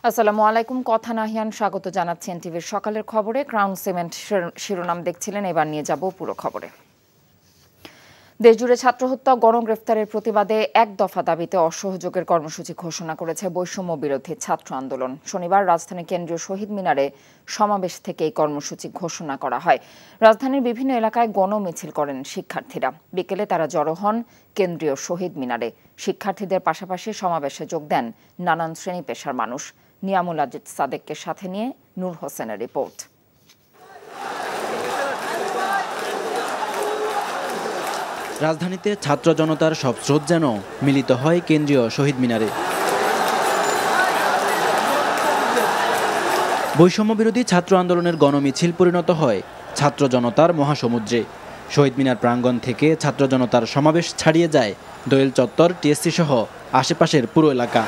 আসসালামু আলাইকুম। কথা নাহিয়ান স্বাগত জানাচ্ছি এনটিভির সকালের খবরে। ক্রাউন সিমেন্ট শিরোনাম দেখছিলেন, এবার নিয়ে যাব পুরো খবরে। দেশজুড়ে ছাত্র হত্যা, গণগ্রেফতারের প্রতিবাদে এক দফা দাবিতে অসহযোগের কর্মসূচি ঘোষণা করেছে বৈষম্য বিরোধী ছাত্র আন্দোলন। শনিবার রাজধানীর কেন্দ্রীয় শহীদ মিনারে সমাবেশ থেকে এই কর্মসূচি ঘোষণা করা হয়। রাজধানীর বিভিন্ন এলাকায় গণমিছিল করেন শিক্ষার্থীরা। বিকেলে তারা জড়ো হন কেন্দ্রীয় শহীদ মিনারে। শিক্ষার্থীদের পাশাপাশি সমাবেশে যোগ দেন নানান শ্রেণী পেশার মানুষ। নিয়ামুল আজিজ সাদেককে সাথে নিয়ে নূর হোসেনের রিপোর্ট। রাজধানীতে ছাত্র জনতার সব স্রোত যেন মিলিত হয় কেন্দ্রীয় শহীদ মিনারে। বৈষম্য বিরোধী ছাত্র আন্দোলনের গণমিছিল পরিণত হয় ছাত্র জনতার মহাসমুদ্রে। শহীদ মিনার প্রাঙ্গণ থেকে ছাত্র জনতার সমাবেশ ছাড়িয়ে যায় দোয়েল চত্বর, টিএসসি সহ আশেপাশের পুরো এলাকা।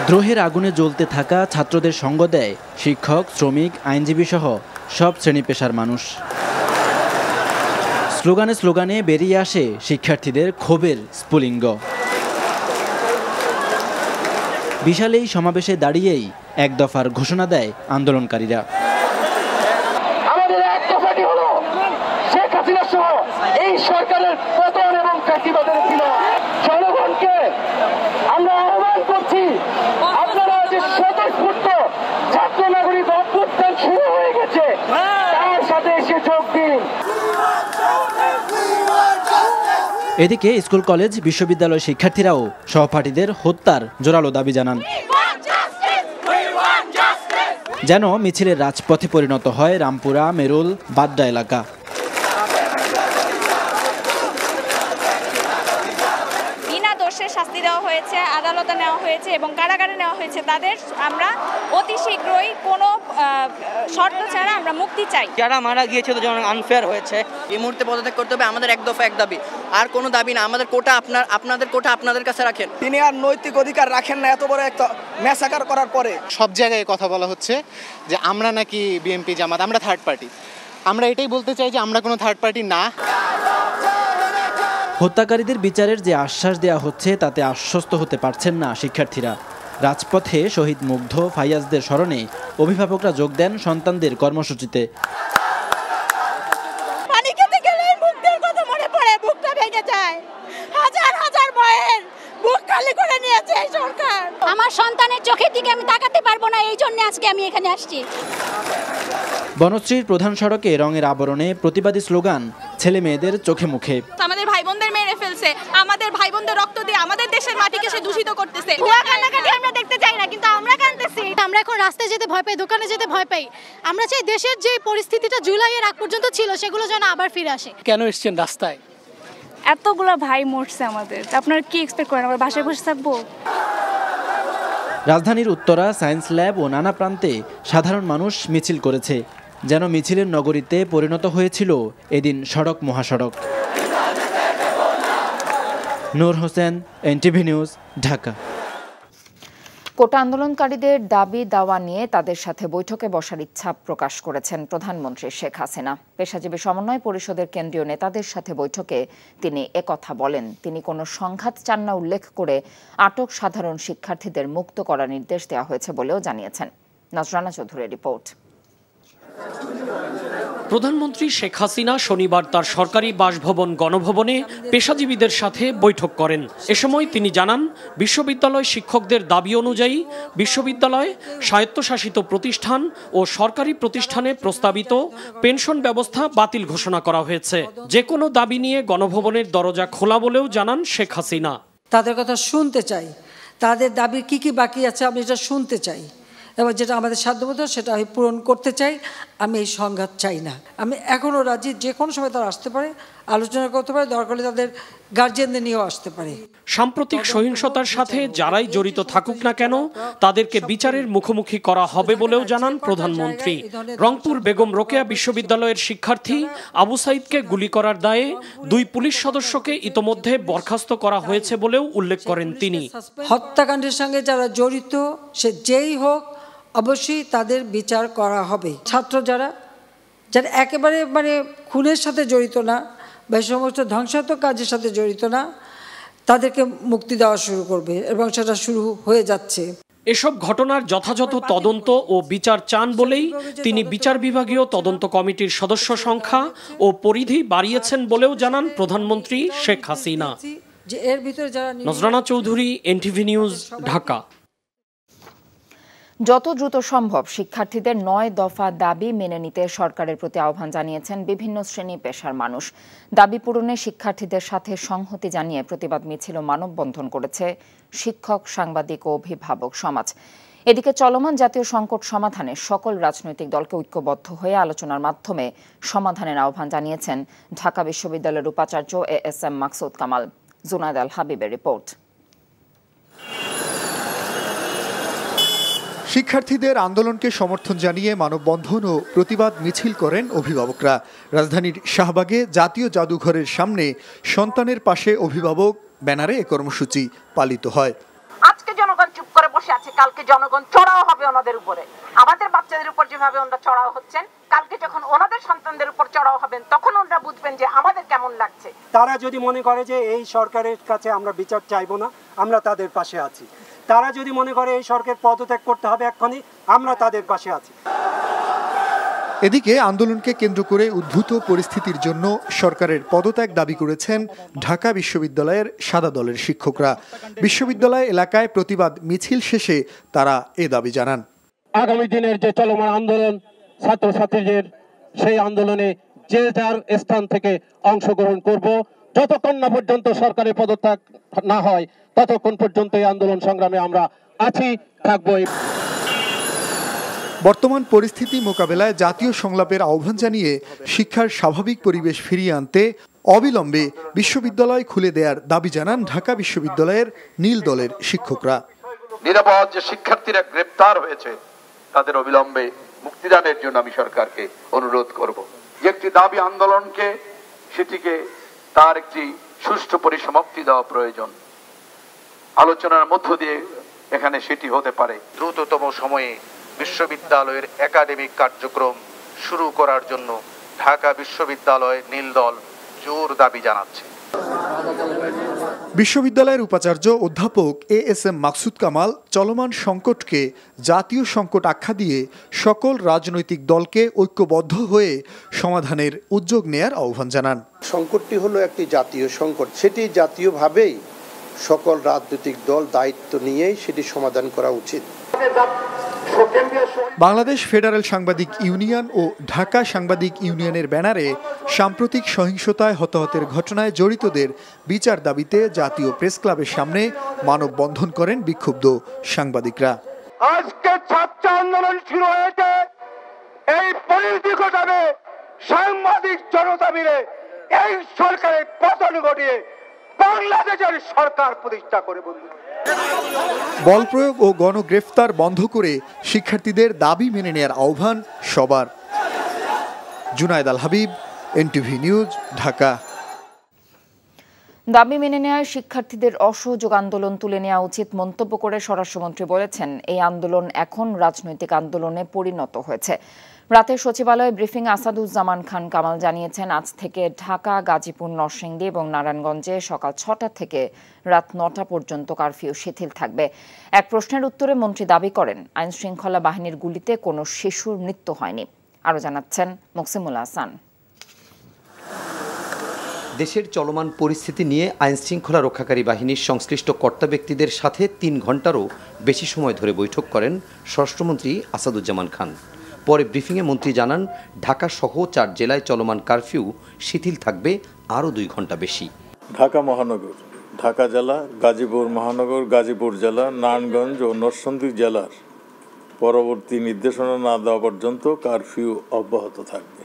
দ্রোহের আগুনে জ্বলতে থাকা ছাত্রদের সঙ্গ দেয় শিক্ষক, শ্রমিক, আইনজীবী সহ সব শ্রেণী পেশার মানুষ। স্লোগানে স্লোগানে বেরিয়ে আসে শিক্ষার্থীদের ক্ষোভের স্ফুলিঙ্গ। বিশাল এই সমাবেশে দাঁড়িয়েই এক দফার ঘোষণা দেয় আন্দোলনকারীরা। আমাদের এক দফাটি হলো শেখ হাসিনা সহ এই সরকারের পতন এবং ফ্যাসিবাদের জনগণকে আমরা আহ্বান করছি, আপনারা যে স্বতঃস্ফূর্ত ছাত্র নাগরিক অভ্যুত্থান শুরু হয়ে গেছে, তার সাথে এসে যোগ দিন। এদিকে স্কুল, কলেজ, বিশ্ববিদ্যালয় শিক্ষার্থীরাও সহপাঠীদের হত্যার জোরালো দাবি জানান। যেন মিছিলের রাজপথে পরিণত হয় রামপুরা, মেরুল, বাড্ডা এলাকা। বিনা দোষে শাস্তি দেওয়া হয়েছে, আদালতে নেওয়া হয়েছে এবং কারাগারে নেওয়া হয়েছে, তাদের আমরা অতি শীঘ্রই কোনো শর্ত ছাড়া আমরা মুক্তি চাই। যারা মারা গিয়েছে তো যেন আনফেয়ার হয়েছে, এই মুহূর্তে পদত্যাগ করতে হবে। আমাদের এক দফা এক দাবি, আর কোনো দাবি না। আমাদের কোটা আপনাদের কোটা আপনাদের কাছে রাখেন। তিনি আর নৈতিক অধিকার রাখেন না এত বড় একটা ম্যাসাকার করার পরে। সব জায়গায় কথা বলা হচ্ছে যে আমরা নাকি বিএনপি জামাত, আমরা থার্ড পার্টি। আমরা এটাই বলতে চাই যে আমরা কোনো থার্ড পার্টি না। হত্যাকারীদের বিচারের যে আশ্বাস দেওয়া হচ্ছে তাতে আশ্বস্ত হতে পারছেন না শিক্ষার্থীরা। রাজপথে শহীদ মুগ্ধ, ফাইয়াজদের স্মরণে অভিভাবকরা যোগ দেন সন্তানদের কর্মসূচিতে। পানি খেতে গেলে মুখের কথা মনে পড়ে, বুকটা ভেঙে যায়। হাজার হাজার মায়ের বুক খালি করে নিয়েছে এই সরকার। আমার সন্তানের চোখের দিকে আমি তাকাতে পারবো না, এই জন্য আজকে আমি এখানে আসছি। বনশ্রীর প্রধান সড়কে রঙের আবরণে প্রতিবাদী স্লোগান ছেলে মেয়েদের চোখে মুখে। আমাদের ভাই বোনদের মেরে ফেলছে, আমাদের ভাই বোনদের রক্ত দিয়ে আমাদের দেশের মাটিকে সে দূষিত করতেছে। ভুয়া কান্নাকাটি আমরা দেখতে চাই না, কিন্তু আমরা কাঁদতেছি। আমরা এখন রাস্তায় যেতে ভয় পাই, দোকানে যেতে ভয় পাই। আমরা চাই দেশের যে পরিস্থিতিটা জুলাইয়ের আগ পর্যন্ত ছিল সেগুলো যেন আবার ফিরে আসে। কেন এসছেন রাস্তায়? এতগুলো ভাই মরছে আমাদের, আপনারা কি এক্সপেক্ট করেন আমরা বাসায় বসে থাকবো? রাজধানীর উত্তরা, সায়েন্স ল্যাব ও নানা প্রান্তে সাধারণ মানুষ মিছিল করেছে। যেন মিছিলের নগরীতে পরিণত হয়েছিল এদিন সড়ক মহাসড়ক। নূর হোসেন, এনটিভি নিউজ, ঢাকা। কোটা আন্দোলনকারীদের দাবি দাওয়া নিয়ে তাদের সাথে বৈঠকে বসার ইচ্ছা প্রকাশ করেছেন প্রধানমন্ত্রী শেখ হাসিনা। পেশাজীবী সমন্বয় পরিষদের কেন্দ্রীয় নেতাদের সাথে বৈঠকে তিনি একথা বলেন। তিনি কোনো সংঘাত চান না উল্লেখ করে আটক সাধারণ শিক্ষার্থীদের মুক্ত করার নির্দেশ দেওয়া হয়েছে বলেও জানিয়েছেন। নজরানা চৌধুরীর রিপোর্ট। প্রধানমন্ত্রী শেখ হাসিনা শনিবার তার সরকারি বাসভবন গণভবনে পেশাজীবীদের সাথে বৈঠক করেন। এ সময় তিনি জানান, বিশ্ববিদ্যালয় শিক্ষকদের দাবি অনুযায়ী বিশ্ববিদ্যালয়, স্বায়ত্তশাসিত প্রতিষ্ঠান ও সরকারি প্রতিষ্ঠানে প্রস্তাবিত পেনশন ব্যবস্থা বাতিল ঘোষণা করা হয়েছে। যে কোনো দাবি নিয়ে গণভবনের দরজা খোলা বলেও জানান শেখ হাসিনা। তাদের কথা শুনতে চাই, তাদের দাবি কি কি বাকি আছে আমি এটা শুনতে চাই, এবং যেটা আমাদের সাধ্যমতো সেটা আমি পূরণ করতে চাই। আমি এই সংঘাত চাই না। আমি এখনও রাজি, যে কোনো সময় তারা আসতে পারে, আলোচনা করতে পারে, দরকার হলে তাদের গার্জিয়ানদের নিয়েও আসতে পারে। সাম্প্রতিক সহিংসতার সাথে যারাই জড়িত থাকুক না কেন তাদেরকে বিচারের মুখোমুখি করা হবে বলেও জানান প্রধানমন্ত্রী। রংপুর বেগম রোকেয়া বিশ্ববিদ্যালয়ের শিক্ষার্থী আবু সাইদকে গুলি করার দায়ে 2 পুলিশ সদস্যকে ইতোমধ্যে বরখাস্ত করা হয়েছে বলেও উল্লেখ করেন তিনি। হত্যাকাণ্ডের সঙ্গে যারা জড়িত, সে যেই হোক, অবশ্যই তাদের বিচার করা হবে। ছাত্র যারা একেবারে খুনের সাথে জড়িত না বা সমস্ত ধ্বংসাত্মক কাজের সাথে জড়িত না, তাদেরকে মুক্তি দেওয়া শুরু করবে এবং সেটা শুরু হয়ে যাচ্ছে। এসব ঘটনার যথাযথ তদন্ত ও বিচার চান বলেই তিনি বিচার বিভাগীয় তদন্ত কমিটির সদস্য সংখ্যা ও পরিধি বাড়িয়েছেন বলেও জানান প্রধানমন্ত্রী শেখ হাসিনা। Nazrana Chowdhury, NTV news, Dhaka. যত দ্রুত সম্ভব শিক্ষার্থীদের ৯ দফা দাবি মেনে নিতে সরকারের প্রতি আহ্বান জানিয়েছেন বিভিন্ন শ্রেণী পেশার মানুষ। দাবি পূরণে শিক্ষার্থীদের সাথে সংহতি জানিয়ে প্রতিবাদ মিছিল ও মানববন্ধন করেছে শিক্ষক, সাংবাদিক ও অভিভাবক সমাজ। এদিকে চলমান জাতীয় সংকট সমাধানে সকল রাজনৈতিক দলকে ঐক্যবদ্ধ হয়ে আলোচনার মাধ্যমে সমাধানের আহ্বান জানিয়েছেন ঢাকা বিশ্ববিদ্যালয়ের উপাচার্য ASM মাকসুদ কামাল। জুনায়েদ আল হাবিবের রিপোর্ট। শিক্ষার্থীদের আন্দোলনকে সমর্থন জানিয়ে মানববন্ধন ও প্রতিবাদ মিছিল করেন অভিভাবকরা। রাজধানীর শাহবাগে জাতীয় জাদুঘরের সামনে সন্তানের পাশে অভিভাবক ব্যানারে এ কর্মসূচি পালিত হয়। আজকে জনগণ চুপ করে বসে আছে, কালকে জনগণ চড়াও হবে ওনাদের উপরে। আমাদের বাচ্চাদের উপর যেভাবে ওনারা চড়াও হচ্ছেন, কালকে যখন ওনাদের সন্তানদের উপর চড়াও হবেন তখন ওনারা বুঝবেন যে আমাদের কেমন লাগছে। তারা যদি মনে করে যে এই সরকারের কাছে আমরা বিচার চাইবো না, আমরা তাদের পাশে আছি। তারা যদি মনে করে এই সরকার পদত্যাগ করতে হবে এক্ষুনি, আমরা তাদের পাশে আছি। এদিকে আন্দোলনকে কেন্দ্র করে উদ্ভূত পরিস্থিতির জন্য সরকারের পদত্যাগ দাবি করেছেন ঢাকা বিশ্ববিদ্যালয়ের সাদা দলের শিক্ষকরা। বিশ্ববিদ্যালয় এলাকায় প্রতিবাদ মিছিল শেষে তারা এ দাবি জানান। আগামী দিনের যে চলমান আন্দোলন, ছাত্রছাত্রীদের সেই আন্দোলনে যে যার স্থান থেকে অংশগ্রহণ করব। যতক্ষণ না পর্যন্ত সরকারের পদত্যাগ না হয় ততক্ষণ পর্যন্ত এই আন্দোলন সংগ্রামে আমরা আছি, থাকবো। বর্তমান পরিস্থিতি মোকাবেলায় জাতীয় সংলাপের আহ্বান জানিয়ে শিক্ষার স্বাভাবিক পরিবেশ ফিরিয়ে আনতে অবিলম্বে বিশ্ববিদ্যালয় খুলে দেওয়ার দাবি জানান ঢাকা বিশ্ববিদ্যালয়ের নীল দলের শিক্ষকরা। নিরাপদ যে শিক্ষার্থীরা গ্রেপ্তার হয়েছে তাদের অবিলম্বে মুক্তিদানের জন্য আমি সরকারকে অনুরোধ করব। যে একটি দাবি আন্দোলনকে, সেটিকে তার একটি সুষ্ঠু পরিসমাপ্তি দেওয়া প্রয়োজন। আলোচনার মধ্য দিয়ে এখানে সেটি হতে পারে। দ্রুততম সময়ে বিশ্ববিদ্যালয়ের একাডেমিক কার্যক্রম শুরু করার জন্য ঢাকা বিশ্ববিদ্যালয় নীল দল জোর দাবি জানাচ্ছে। বিশ্ববিদ্যালয়ের উপাচার্য অধ্যাপক ASM মাকসুদ কামাল চলমান সংকটকে জাতীয় সংকট আখ্যা দিয়ে সকল রাজনৈতিক দলকে ঐক্যবদ্ধ হয়ে সমাধানের উদ্যোগ নেয়ার আহ্বান জানান। সংকটটি হলো একটি জাতীয় সংকট, সেটি জাতীয়ভাবেই সকল রাজনৈতিক দল দায়িত্ব নিয়েই সেটি সমাধান করা উচিত। বাংলাদেশ ফেডারেল সাংবাদিক ইউনিয়ন ও ঢাকা সাংবাদিক ইউনিয়নের ব্যানারে সাম্প্রতিক সহিংসতায় হতাহতের ঘটনায় জড়িতদের বিচার দাবিতে জাতীয় প্রেস ক্লাবের সামনে মানববন্ধন করেন বিক্ষুব্ধ সাংবাদিকরা। আজকে ছাত্র আন্দোলন শুরু হয়েছে, এই পরিস্থিতি ঘটাবে সাংবাদিক জনতা মিলে এই সরকারের পতন ঘটিয়ে বাংলাদেশের সরকার প্রতিষ্ঠা করে বলবে। বল প্রয়োগ ও গণগ্রেফতার বন্ধ করে শিক্ষার্থীদের দাবি মেনে নেয়ার আহ্বান সবার। জুনায়েদ আল হাবিব, এনটিভি নিউজ, ঢাকা। দাবি মেনে নেওয়ায় শিক্ষার্থীদের অসহযোগ আন্দোলন তুলে নেওয়া উচিত মন্তব্য করে স্বরাষ্ট্রমন্ত্রী বলেছেন, এই আন্দোলন এখন রাজনৈতিক আন্দোলনে পরিণত হয়েছে। রাতে সচিবালয়ে ব্রিফিং আসাদুজ্জামান খান কামাল জানিয়েছেন, আজ থেকে ঢাকা, গাজীপুর, নরসিংদী এবং নারায়ণগঞ্জে সকাল ৬টা থেকে রাত ৯টা পর্যন্ত কারফিউ শিথিল থাকবে। এক প্রশ্নের উত্তরে মন্ত্রী দাবি করেন, আইন শৃঙ্খলা বাহিনীর গুলিতে কোনো শিশুর মৃত্যু হয়নি। আরও জানাচ্ছেন মুকসিমুল হাসান। দেশের চলমান পরিস্থিতি নিয়ে আইন শৃঙ্খলা রক্ষাকারী বাহিনীর সংশ্লিষ্ট কর্তা ব্যক্তিদের সাথে ৩ ঘণ্টারও বেশি সময় ধরে বৈঠক করেন স্বরাষ্ট্রমন্ত্রী আসাদুজ্জামান খান। পরে ব্রিফিংয়ে মন্ত্রী জানান, ঢাকা সহ 4 জেলায় চলমান কারফিউ শিথিল থাকবে আরও 2 ঘণ্টা বেশি। ঢাকা মহানগর, ঢাকা জেলা, গাজীপুর মহানগর, গাজীপুর জেলা, নারায়ণগঞ্জ ও নরসিংদী জেলার পরবর্তী নির্দেশনা না দেওয়া পর্যন্ত কারফিউ অব্যাহত থাকবে।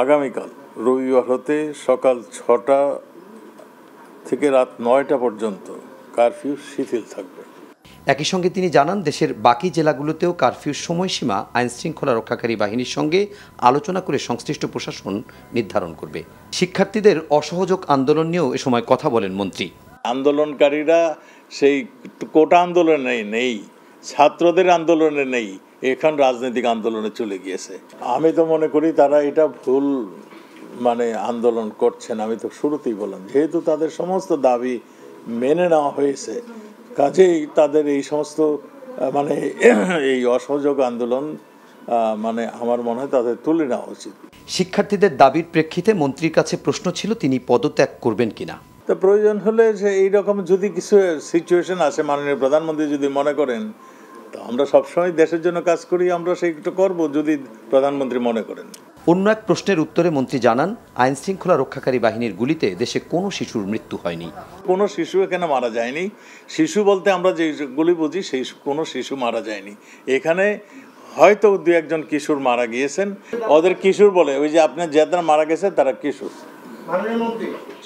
আগামীকাল রবিবার হতে সকাল 6টা থেকে রাত 9টা পর্যন্ত কারফিউ শিথিল থাকবে। একই সঙ্গে তিনি জানান, দেশের বাকি জেলাগুলোতেও কারফিউর সময়সীমা আইন শৃঙ্খলা রক্ষাকারী বাহিনীর সঙ্গে আলোচনা করে সংশ্লিষ্ট প্রশাসন নির্ধারণ করবে। শিক্ষার্থীদের অসহযোগ আন্দোলন নিয়েও এ সময় কথা বলেন মন্ত্রী। আন্দোলনকারীরা সেই কোটা আন্দোলনে নেই, ছাত্রদের আন্দোলনে নেই, এখন রাজনৈতিক আন্দোলনে চলে গিয়েছে। আমি তো মনে করি তারা এটা ভুল আন্দোলন করছেন। আমি তো শুরুতেই বললাম, যেহেতু তাদের সমস্ত দাবি মেনে নেওয়া হয়েছে। কাজেই তাদের এই সমস্ত মানে এই অসহযোগ আন্দোলন মানে আমার মনে হয় তাদের তুলে নেওয়া উচিত। শিক্ষার্থীদের দাবির প্রেক্ষিতে মন্ত্রীর কাছে প্রশ্ন ছিল তিনি পদত্যাগ করবেন কিনা। তো প্রয়োজন হলে যে এইরকম যদি কিছু সিচুয়েশন আসে, মাননীয় প্রধানমন্ত্রী যদি মনে করেন, তো আমরা সবসময় দেশের জন্য কাজ করি, আমরা সেইটা করব যদি প্রধানমন্ত্রী মনে করেন। অন্য এক প্রশ্নের উত্তরে মন্ত্রী জানান, আইন শৃঙ্খলা রক্ষাকারী বাহিনীর গুলিতে দেশে কোনো শিশুর মৃত্যু হয়নি। কোনো শিশু এখানে মারা যায়নি। শিশু বলতে আমরা যেগুলি বুঝি সেই কোনো শিশু মারা যায়নি। এখানে হয়তো দু একজন কিশোর মারা গিয়েছেন, ওদের কিশোর বলে, ওই যে আপনার যারা মারা গেছে তারা কিশোর,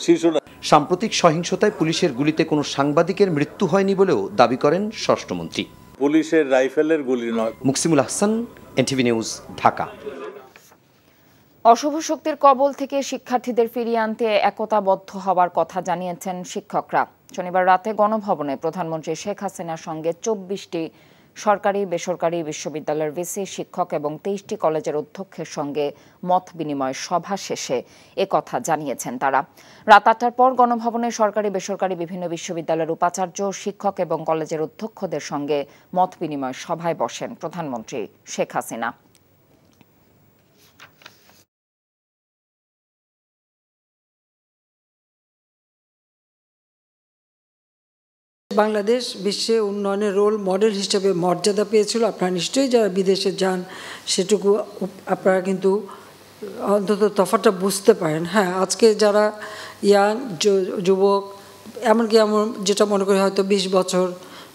শিশু। সাম্প্রতিক সহিংসতায় পুলিশের গুলিতে কোনো সাংবাদিকের মৃত্যু হয়নি বলেও দাবি করেন স্বরাষ্ট্রমন্ত্রী। পুলিশের রাইফেলের গুলি নয়। Muksimul Ahsan, NTV news, Dhaka. অশুভ শক্তির কবল থেকে শিক্ষার্থীদের ফিরিয়ে আনতে একতাবদ্ধ হওয়ার কথা জানিয়েছেন শিক্ষকরা। শনিবার রাতে গণভবনে প্রধানমন্ত্রী শেখ হাসিনার সঙ্গে ২৪টি সরকারি বেসরকারি বিশ্ববিদ্যালয়ের ভিসি, শিক্ষক এবং ২৩টি কলেজের অধ্যক্ষের সঙ্গে মত বিনিময় সভা শেষে একথা জানিয়েছেন তারা। রাত ৮টার পর গণভবনে সরকারি বেসরকারি বিভিন্ন বিশ্ববিদ্যালয়ের উপাচার্য, শিক্ষক এবং কলেজের অধ্যক্ষদের সঙ্গে মত বিনিময় সভায় বসেন প্রধানমন্ত্রী শেখ হাসিনা। বাংলাদেশ বিশ্বে উন্নয়নের রোল মডেল হিসেবে মর্যাদা পেয়েছিল। আপনারা নিশ্চয়ই যারা বিদেশে যান সেটুকু আপনারা কিন্তু অন্তত তফাৎটা বুঝতে পারেন। হ্যাঁ, আজকে যারা ইয়াং যুবক, এমনকি এমন যেটা মনে করি হয়তো ২০ বছর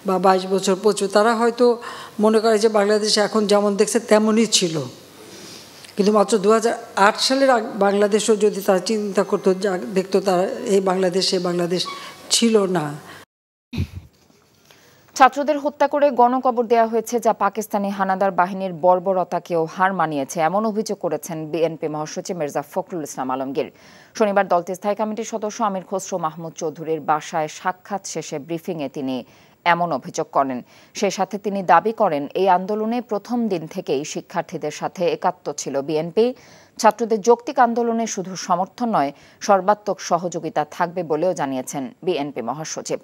বা ২২ বছর ২৫, তারা হয়তো মনে করে যে বাংলাদেশ এখন যেমন দেখছে তেমনই ছিল। কিন্তু মাত্র ২০০৮ সালের বাংলাদেশও যদি তারা চিন্তা করতো, দেখতো তারা এই বাংলাদেশ ছিল না। ছাত্রদের হত্যা করে গণকবর দেওয়া হয়েছে, যা পাকিস্তানি হানাদার বাহিনীর বর্বরতাকেও হার মানিয়েছে, এমন অভিযোগ করেছেন বিএনপি মহাসচিব মির্জা ফখরুল ইসলাম আলমগীর। শনিবার দলটির স্থায়ী কমিটির সদস্য আমির খসরু মাহমুদ চৌধুরীর বাসায় সাক্ষাৎ শেষে ব্রিফিংয়ে তিনি এমন অভিযোগ করেন। সে সাথে তিনি দাবি করেন, এই আন্দোলনে প্রথম দিন থেকেই শিক্ষার্থীদের সাথে একাত্ম ছিল বিএনপি। ছাত্রদের যৌক্তিক আন্দোলনে শুধু সমর্থন নয়, সর্বাত্মক সহযোগিতা থাকবে বলেও জানিয়েছেন বিএনপি মহাসচিব।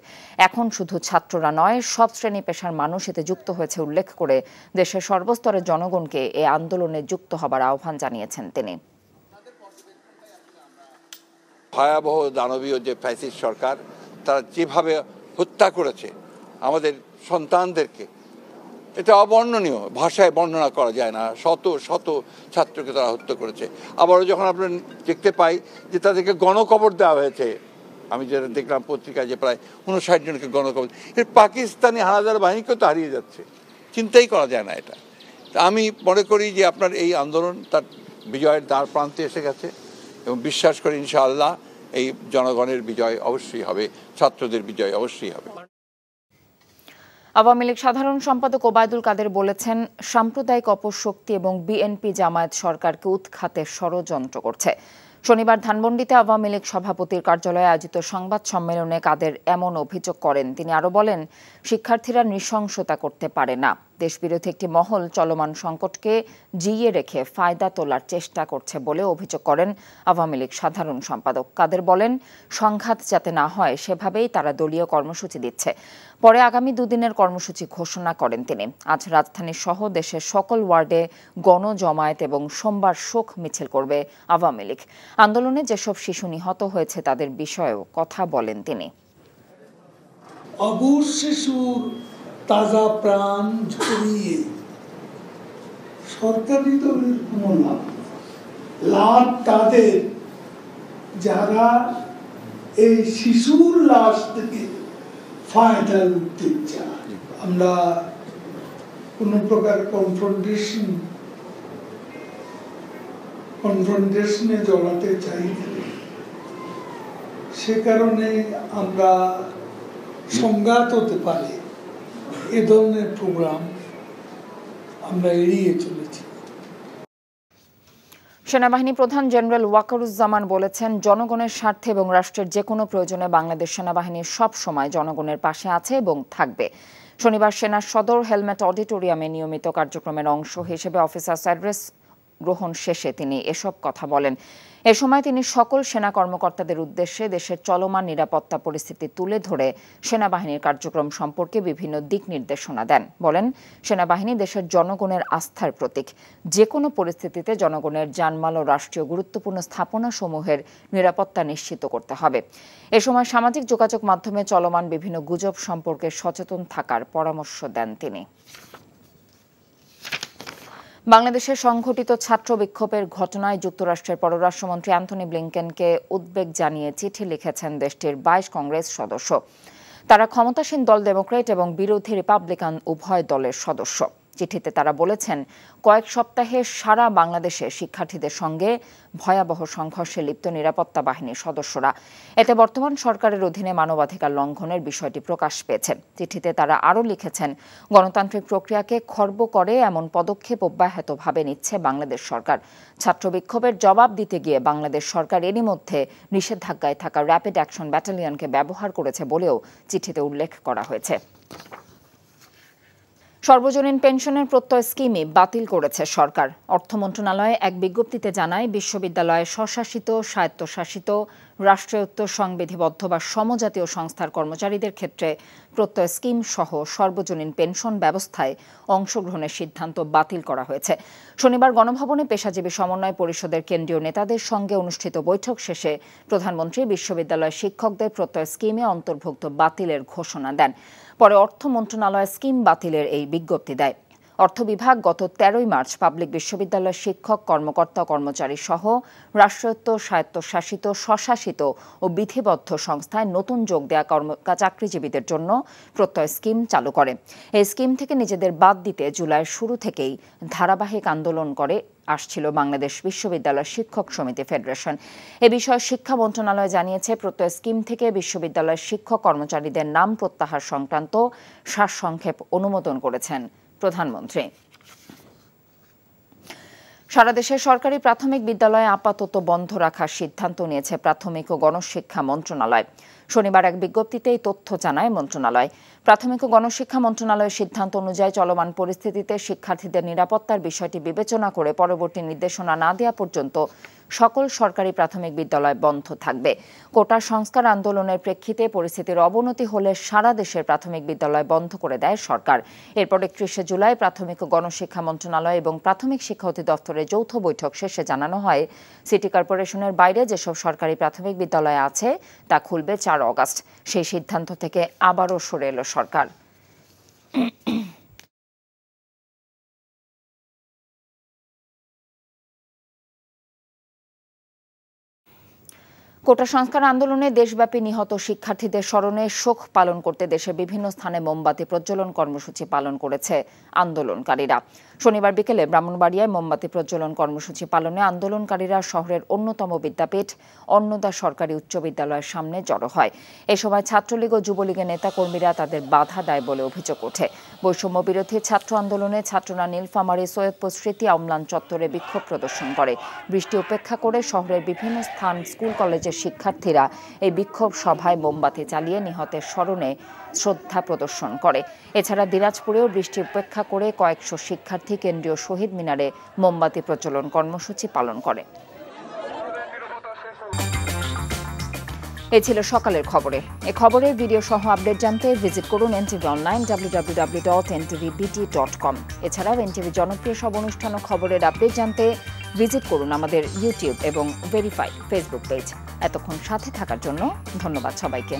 এখন শুধু ছাত্ররা নয়, সব শ্রেণী পেশার মানুষ এতে যুক্ত হয়েছে উল্লেখ করে দেশের সর্বস্তরের জনগণকে এই আন্দোলনে যুক্ত হবার আহ্বান জানিয়েছেন তিনি। ভয়াবহ দানবীয় যে ফ্যাসিস্ট সরকার, তারা যেভাবে হত্যা করেছে আমাদের সন্তানদেরকে, এটা অবর্ণনীয়, ভাষায় বর্ণনা করা যায় না। শত শত ছাত্রকে তারা হত্যা করেছে। আবারও যখন আমরা দেখতে পাই যে তাদেরকে গণকবর দেওয়া হয়েছে, আমি যেটা দেখলাম পত্রিকায় যে প্রায় 59 জনকে গণকবর, এর পাকিস্তানি হানাদার বাহিনীকেও তো হারিয়ে যাচ্ছে, চিন্তাই করা যায় না এটা। আমি মনে করি যে আপনার এই আন্দোলন তার বিজয়ের দ্বার প্রান্তে এসে গেছে এবং বিশ্বাস করি ইনশাআল্লাহ এই জনগণের বিজয় অবশ্যই হবে, ছাত্রদের বিজয় অবশ্যই হবে। আওয়ামী লীগ সাধারণ সম্পাদক ওবায়দুল কাদের বলেছেন, সাম্প্রদায়িক অপশক্তি এবং বিএনপি জামায়াত সরকারকে উৎখাতে ষড়যন্ত্র করছে। শনিবার ধানমন্ডিতে আওয়ামী লীগ সভাপতির কার্যালয়ে আয়োজিত সংবাদ সম্মেলনে কাদের এমন অভিযোগ করেন। তিনি আরো বলেন, শিক্ষার্থীরা নৃশংসতা করতে পারে না। দেশবিরোধী একটি মহল চলমান সংকটকে জিইয়ে রেখে ফায়দা তোলার চেষ্টা করছে বলে অভিযোগ করেন আওয়ামী লীগ সাধারণ সম্পাদক। কাদের বলেন, সংঘাত যাতে না হয় সেভাবেই তারা দলীয় কর্মসূচি দিচ্ছে। পরে আগামী দুদিনের কর্মসূচি ঘোষণা করেন তিনি। আজ রাজধানী সহ দেশের সকল ওয়ার্ডে গণজমায়েত এবং সোমবার শোক মিছিল করবে আওয়ামী লীগ। আন্দোলনে যেসব শিশু নিহত হয়েছে তাদের বিষয়েও কথা বলেন তিনি। অবুঝ শিশুর তাজা প্রাণ ঝরিয়ে সরকারি দলের কোনো লাভ তাদের, যারা এই শিশুর লাশ থেকে ফায়দা লুটতে চায়। আমরা কোনো প্রকার কনফ্রন্টেশনে জড়াতে চাই না। সে কারণে আমরা সংঘাত হতে পারে এ ধরনের প্রোগ্রাম আমরা এড়িয়ে চলেছি। সেনাবাহিনী প্রধান জেনারেল ওয়াকারুজ্জামান বলেছেন, জনগণের স্বার্থে এবং রাষ্ট্রের যে কোনো প্রয়োজনে বাংলাদেশ সেনাবাহিনী সব সময় জনগণের পাশে আছে এবং থাকবে। শনিবার সেনার সদর হেলমেট অডিটোরিয়ামে নিয়মিত কার্যক্রমের অংশ হিসেবে অফিসার্স অ্যাড্রেস গ্রহণ শেষে তিনি এসব কথা বলেন। এ সময় তিনি সকল সেনা কর্মকর্তাদের উদ্দেশ্যে দেশের চলমান নিরাপত্তা পরিস্থিতি তুলে ধরে সেনাবাহিনীর কার্যক্রম সম্পর্কে বিভিন্ন দিক নির্দেশনা দেন। বলেন, সেনাবাহিনী দেশের জনগণের আস্থার প্রতীক। যে কোনো পরিস্থিতিতে জনগণের জানমাল ও রাষ্ট্রীয় গুরুত্বপূর্ণ স্থাপনাসমূহের নিরাপত্তা নিশ্চিত করতে হবে। এ সময় সামাজিক যোগাযোগ মাধ্যমে চলমান বিভিন্ন গুজব সম্পর্কে সচেতন থাকার পরামর্শ দেন তিনি। বাংলাদেশে সংঘটিত ছাত্র বিক্ষোভের ঘটনায় যুক্তরাষ্ট্রের পররাষ্ট্রমন্ত্রী অ্যান্থনি ব্লিংকেনকে উদ্বেগ জানিয়ে চিঠি লিখেছেন দেশটির 22 কংগ্রেস সদস্য। তারা ক্ষমতাসীন দল ডেমোক্র্যাট এবং বিরোধী রিপাবলিকান উভয় দলের সদস্য। চিঠিতে তারা বলেছেন, কয়েক সপ্তাহে সারা বাংলাদেশে শিক্ষার্থীদের সঙ্গে ভয়াবহ সংঘর্ষে লিপ্ত নিরাপত্তা বাহিনীর সদস্যরা। এতে বর্তমান সরকারের অধীনে মানবাধিকার লঙ্ঘনের বিষয়টি প্রকাশ পেয়েছে। চিঠিতে তারা আরও লিখেছেন, গণতান্ত্রিক প্রক্রিয়াকে খর্ব করে এমন পদক্ষেপ অব্যাহতভাবে নিচ্ছে বাংলাদেশ সরকার। ছাত্র বিক্ষোভের জবাব দিতে গিয়ে বাংলাদেশ সরকার এরই মধ্যে নিষেধাজ্ঞায় থাকা র্যাপিড অ্যাকশন ব্যাটালিয়নকে ব্যবহার করেছে বলেও চিঠিতে উল্লেখ করা হয়েছে। সর্বজনীন পেনশনের প্রত্যয় স্কিমই বাতিল করেছে সরকার। অর্থ মন্ত্রণালয় এক বিজ্ঞপ্তিতে জানায়, বিশ্ববিদ্যালয়ে স্বশাসিত, স্বায়ত্তশাসিত, রাষ্ট্রায়ত্ত, সংবিধিবদ্ধ বা সমজাতীয় সংস্থার কর্মচারীদের ক্ষেত্রে প্রত্যয় স্কিম সহ সর্বজনীন পেনশন ব্যবস্থায় অংশগ্রহণের সিদ্ধান্ত বাতিল করা হয়েছে। শনিবার গণভবনে পেশাজীবী সমন্বয় পরিষদের কেন্দ্রীয় নেতাদের সঙ্গে অনুষ্ঠিত বৈঠক শেষে প্রধানমন্ত্রী বিশ্ববিদ্যালয় শিক্ষকদের প্রত্যয় স্কিমে অন্তর্ভুক্ত বাতিলের ঘোষণা দেন। পরে অর্থ মন্ত্রণালয় স্কিম বাতিলের এই বিজ্ঞপ্তি দেয়। অর্থ বিভাগ গত 13 মার্চ পাবলিক বিশ্ববিদ্যালয়ের শিক্ষক, কর্মকর্তা, কর্মচারী সহ রাষ্ট্রায়ত্ত, স্বায়ত্তশাসিত, স্বশাসিত ও বিধিবদ্ধ সংস্থায় নতুন যোগ দেয়া চাকরিজীবীদের জন্য প্রত্যয় স্কিম চালু করে। এই স্কিম থেকে নিজেদের বাদ দিতে জুলাইয়ের শুরু থেকেই ধারাবাহিক আন্দোলন করে আসছিল বাংলাদেশ বিশ্ববিদ্যালয় শিক্ষক সমিতি ফেডারেশন। এ বিষয়ে শিক্ষা মন্ত্রণালয় জানিয়েছে, প্রত্যয় স্কিম থেকে বিশ্ববিদ্যালয়ের শিক্ষক কর্মচারীদের নাম প্রত্যাহার সংক্রান্ত সারসংক্ষেপ অনুমোদন করেছেন প্রধানমন্ত্রী। সারা দেশে সরকারি প্রাথমিক বিদ্যালয়ে আপাতত বন্ধ রাখার সিদ্ধান্ত নিয়েছে প্রাথমিক ও গণশিক্ষা মন্ত্রণালয়। শনিবার এক বিজ্ঞপ্তিতে এই তথ্য জানায় মন্ত্রণালয়। প্রাথমিক ও গণশিক্ষা মন্ত্রণালয়ের সিদ্ধান্ত অনুযায়ী চলমান পরিস্থিতিতে শিক্ষার্থীদের নিরাপত্তার বিষয়টি বিবেচনা করে পরবর্তী নির্দেশনা না দেওয়া পর্যন্ত সকল সরকারি প্রাথমিক বিদ্যালয় বন্ধ থাকবে। কোটা সংস্কার আন্দোলনের প্রেক্ষিতে পরিস্থিতির অবনতি হলে সারা দেশের প্রাথমিক বিদ্যালয় বন্ধ করে দেয় সরকার। এরপর 31 জুলাই প্রাথমিক ও গণশিক্ষা মন্ত্রণালয় এবং প্রাথমিক শিক্ষা অধিদপ্তরের যৌথ বৈঠক শেষে জানানো হয়, সিটি কর্পোরেশনের বাইরে যেসব সরকারি প্রাথমিক বিদ্যালয় আছে তা খুলবে 4 অগাস্ট। সেই সিদ্ধান্ত থেকে আবারও সরে এলো সরকার। কোটা সংস্কার আন্দোলনে দেশব্যাপী নিহত শিক্ষার্থীদের স্মরণে শোক পালন করতে দেশের বিভিন্ন স্থানে মোমবাতি প্রজ্বলন কর্মসূচি পালন করেছে আন্দোলনকারীরা। শনিবার বিকেলে ব্রাহ্মণবাড়িয়ায় মোমবাতি প্রজ্বলন কর্মসূচি পালনে আন্দোলনকারীরা শহরের অন্যতম বিদ্যাপীঠ অন্নদা সরকারি উচ্চ বিদ্যালয়ের সামনে জড়ো হয়। এ সময় ছাত্রলীগ ও যুবলীগের নেতাকর্মীরা তাদের বাধা দেয় বলে অভিযোগ ওঠে। বৈষম্য বিরোধী ছাত্র আন্দোলনে ছাত্ররা নীলফামারী সৈয়দপুর স্মৃতি অম্লান চত্বরে বিক্ষোভ প্রদর্শন করে। বৃষ্টি উপেক্ষা করে শহরের বিভিন্ন স্থান স্কুল কলেজের শিক্ষার্থীরা এই বিক্ষোভ সভায় মোমবাতি চালিয়ে নিহতের স্মরণে শ্রদ্ধা প্রদর্শন করে। এছাড়া দিনাজপুরেও বৃষ্টি উপেক্ষা করে কয়েকশো শিক্ষার্থী কেন্দ্রীয় শহীদ মিনারে মোমবাতি প্রজ্বলন কর্মসূচি পালন করে। এ ছিল সকালের খবরে। এ খবরের ভিডিও সহ আপডেট জানতে ভিজিট করুন এনটিভি অনলাইন www.ntvbt.com। এছাড়াও এনটিভি জনপ্রিয় সব অনুষ্ঠান ও খবরের আপডেট জানতে ভিজিট করুন আমাদের ইউটিউব এবং ভেরিফাইড ফেসবুক পেজ। এতক্ষণ সাথে থাকার জন্য ধন্যবাদ সবাইকে।